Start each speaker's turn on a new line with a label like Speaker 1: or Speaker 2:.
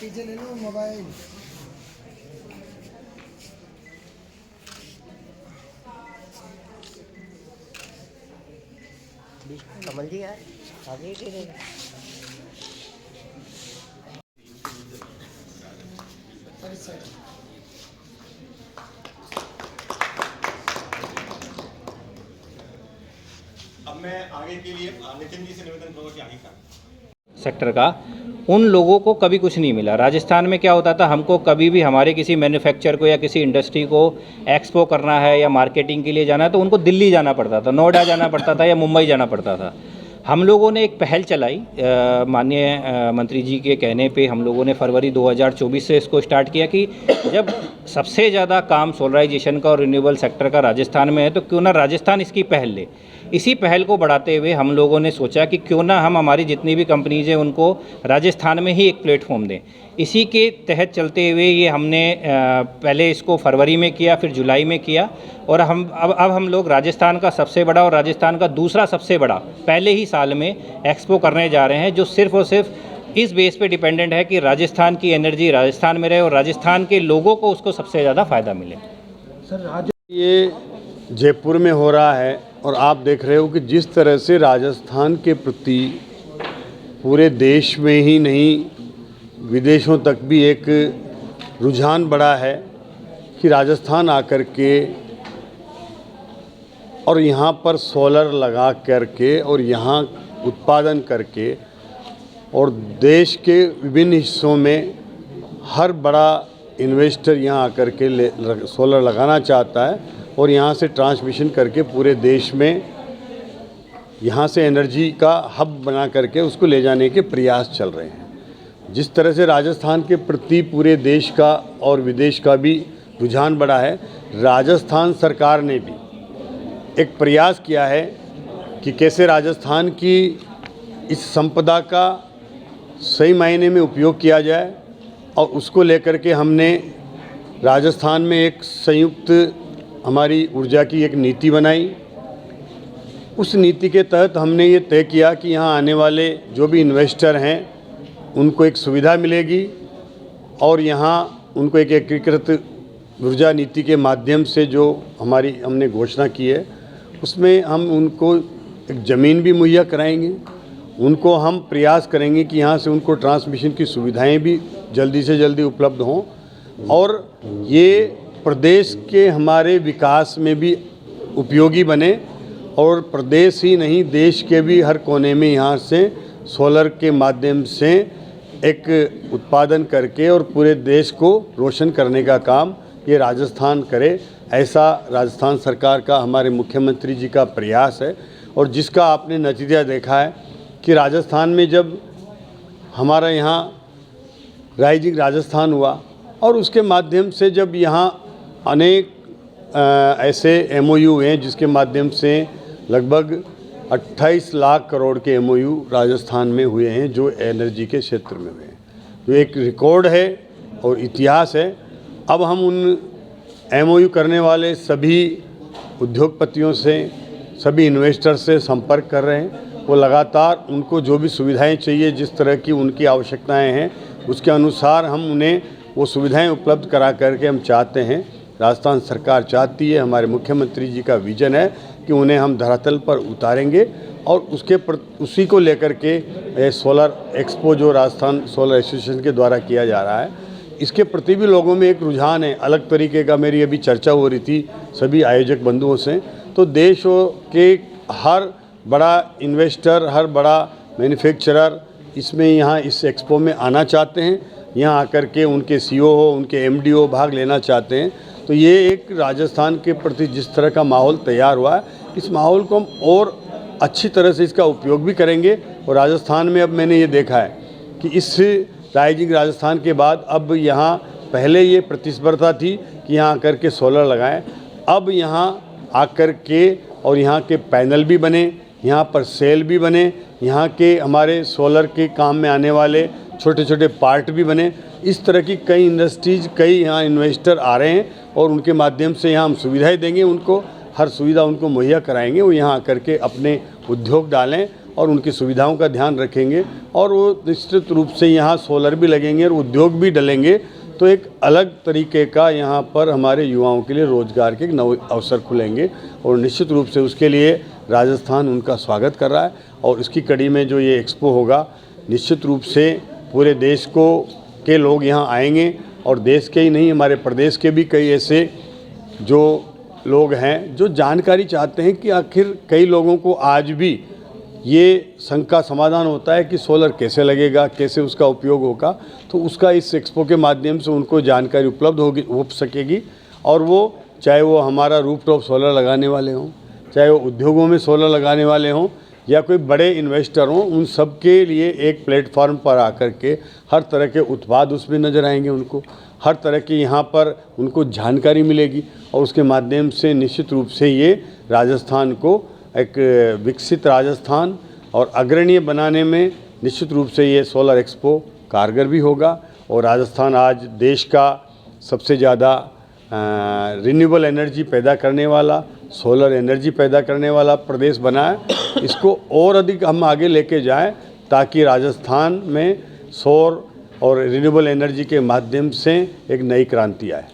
Speaker 1: पीछे ले लो मोबाइल।
Speaker 2: कमल जी यार आगे ही दे
Speaker 3: अब मैं आगे के लिए नितिन जी से निवेदन करूँगा कि आगे का
Speaker 4: सेक्टर का उन लोगों को कभी कुछ नहीं मिला। राजस्थान में क्या होता था, हमको कभी भी हमारे किसी मैन्युफैक्चर को या किसी इंडस्ट्री को एक्सपो करना है या मार्केटिंग के लिए जाना है तो उनको दिल्ली जाना पड़ता था, नोएडा जाना पड़ता था या मुंबई जाना पड़ता था। हम लोगों ने एक पहल चलाई, माननीय मंत्री जी के कहने पे हम लोगों ने फरवरी 2024 से इसको स्टार्ट किया कि जब सबसे ज़्यादा काम सोलराइजेशन का और रिन्यूएबल सेक्टर का राजस्थान में है तो क्यों ना राजस्थान इसकी पहल ले। इसी पहल को बढ़ाते हुए हम लोगों ने सोचा कि क्यों ना हम हमारी जितनी भी कंपनीज़ हैं उनको राजस्थान में ही एक प्लेटफॉर्म दें। इसी के तहत चलते हुए ये हमने पहले इसको फरवरी में किया, फिर जुलाई में किया और अब हम लोग राजस्थान का सबसे बड़ा और राजस्थान का दूसरा सबसे बड़ा पहले ही साल में एक्सपो करने जा रहे हैं, जो सिर्फ़ और सिर्फ इस बेस पे डिपेंडेंट है कि राजस्थान की एनर्जी राजस्थान में रहे और राजस्थान के लोगों को उसको सबसे ज़्यादा फ़ायदा मिले।
Speaker 5: सर ये जयपुर में हो रहा है और आप देख रहे हो कि जिस तरह से राजस्थान के प्रति पूरे देश में ही नहीं विदेशों तक भी एक रुझान बढ़ा है कि राजस्थान आकर के और यहाँ पर सोलर लगा करके और यहाँ उत्पादन करके और देश के विभिन्न हिस्सों में हर बड़ा इन्वेस्टर यहाँ आकर के सोलर लगाना चाहता है और यहाँ से ट्रांसमिशन करके पूरे देश में यहाँ से एनर्जी का हब बना करके उसको ले जाने के प्रयास चल रहे हैं। जिस तरह से राजस्थान के प्रति पूरे देश का और विदेश का भी रुझान बढ़ा है, राजस्थान सरकार ने भी एक प्रयास किया है कि कैसे राजस्थान की इस संपदा का सही मायने में उपयोग किया जाए और उसको लेकर के हमने राजस्थान में एक संयुक्त हमारी ऊर्जा की एक नीति बनाई। उस नीति के तहत हमने ये तय किया कि यहाँ आने वाले जो भी इन्वेस्टर हैं उनको एक सुविधा मिलेगी और यहाँ उनको एक एकीकृत ऊर्जा नीति के माध्यम से जो हमने घोषणा की है उसमें हम उनको एक ज़मीन भी मुहैया कराएंगे। उनको हम प्रयास करेंगे कि यहाँ से उनको ट्रांसमिशन की सुविधाएं भी जल्दी से जल्दी उपलब्ध हों और ये प्रदेश के हमारे विकास में भी उपयोगी बने और प्रदेश ही नहीं देश के भी हर कोने में यहाँ से सोलर के माध्यम से एक उत्पादन करके और पूरे देश को रोशन करने का काम ये राजस्थान करे, ऐसा राजस्थान सरकार का हमारे मुख्यमंत्री जी का प्रयास है। और जिसका आपने नतीजा देखा है कि राजस्थान में जब हमारा यहाँ राइजिंग राजस्थान हुआ और उसके माध्यम से जब यहाँ अनेक ऐसे MOU हैं जिसके माध्यम से लगभग 28 लाख करोड़ के MOU राजस्थान में हुए हैं जो एनर्जी के क्षेत्र में हुए हैं, जो एक रिकॉर्ड है और इतिहास है। अब हम उन MOU करने वाले सभी उद्योगपतियों से, सभी इन्वेस्टर से संपर्क कर रहे हैं। वो लगातार उनको जो भी सुविधाएं चाहिए, जिस तरह की उनकी आवश्यकताएं हैं उसके अनुसार हम उन्हें वो सुविधाएं उपलब्ध करा करके हम चाहते हैं, राजस्थान सरकार चाहती है, हमारे मुख्यमंत्री जी का विजन है कि उन्हें हम धरातल पर उतारेंगे और उसी को लेकर के सोलर एक्सपो जो राजस्थान सोलर एसोसिएशन के द्वारा किया जा रहा है, इसके प्रति भी लोगों में एक रुझान है अलग तरीके का। मेरी अभी चर्चा हो रही थी सभी आयोजक बंधुओं से, तो देश के हर बड़ा इन्वेस्टर, हर बड़ा मैन्युफैक्चरर इसमें यहाँ इस एक्सपो में आना चाहते हैं, यहाँ आकर के उनके CEO हो, उनके MD भाग लेना चाहते हैं। तो ये एक राजस्थान के प्रति जिस तरह का माहौल तैयार हुआ है, इस माहौल को हम और अच्छी तरह से इसका उपयोग भी करेंगे। और राजस्थान में अब मैंने ये देखा है कि इस राइजिंग राजस्थान के बाद अब यहाँ पहले ये प्रतिस्पर्धा थी कि यहाँ आकर के सोलर लगाएं, अब यहाँ आकर के और यहाँ के पैनल भी बने, यहाँ पर सेल भी बने, यहाँ के हमारे सोलर के काम में आने वाले छोटे छोटे पार्ट भी बने। इस तरह की कई इंडस्ट्रीज़, कई यहाँ इन्वेस्टर आ रहे हैं और उनके माध्यम से यहाँ हम सुविधाएं देंगे, उनको हर सुविधा उनको मुहैया कराएंगे, वो यहाँ आकर के अपने उद्योग डालें और उनकी सुविधाओं का ध्यान रखेंगे और वो निश्चित रूप से यहाँ सोलर भी लगेंगे और उद्योग भी डलेंगे, तो एक अलग तरीके का यहाँ पर हमारे युवाओं के लिए रोजगार के नए अवसर खुलेंगे और निश्चित रूप से उसके लिए राजस्थान उनका स्वागत कर रहा है। और इसकी कड़ी में जो ये एक्सपो होगा, निश्चित रूप से पूरे देश के लोग यहाँ आएंगे और देश के ही नहीं, हमारे प्रदेश के भी कई ऐसे जो लोग हैं जो जानकारी चाहते हैं कि आखिर कई लोगों को आज भी ये शंका समाधान होता है कि सोलर कैसे लगेगा, कैसे उसका उपयोग होगा, तो उसका इस एक्सपो के माध्यम से उनको जानकारी उपलब्ध हो सकेगी। और वो चाहे वो हमारा रूफटॉप सोलर लगाने वाले हों, चाहे वो उद्योगों में सोलर लगाने वाले हों या कोई बड़े इन्वेस्टर हों, उन सब के लिए एक प्लेटफॉर्म पर आकर के हर तरह के उत्पाद उसमें नज़र आएंगे, उनको हर तरह की यहाँ पर उनको जानकारी मिलेगी और उसके माध्यम से निश्चित रूप से ये राजस्थान को एक विकसित राजस्थान और अग्रणीय बनाने में निश्चित रूप से ये सोलर एक्सपो कारगर भी होगा। और राजस्थान आज देश का सबसे ज़्यादा रिन्यूएबल एनर्जी पैदा करने वाला, सोलर एनर्जी पैदा करने वाला प्रदेश बना है। इसको और अधिक हम आगे लेके जाएं ताकि राजस्थान में सौर और रिन्यूएबल एनर्जी के माध्यम से एक नई क्रांति आए।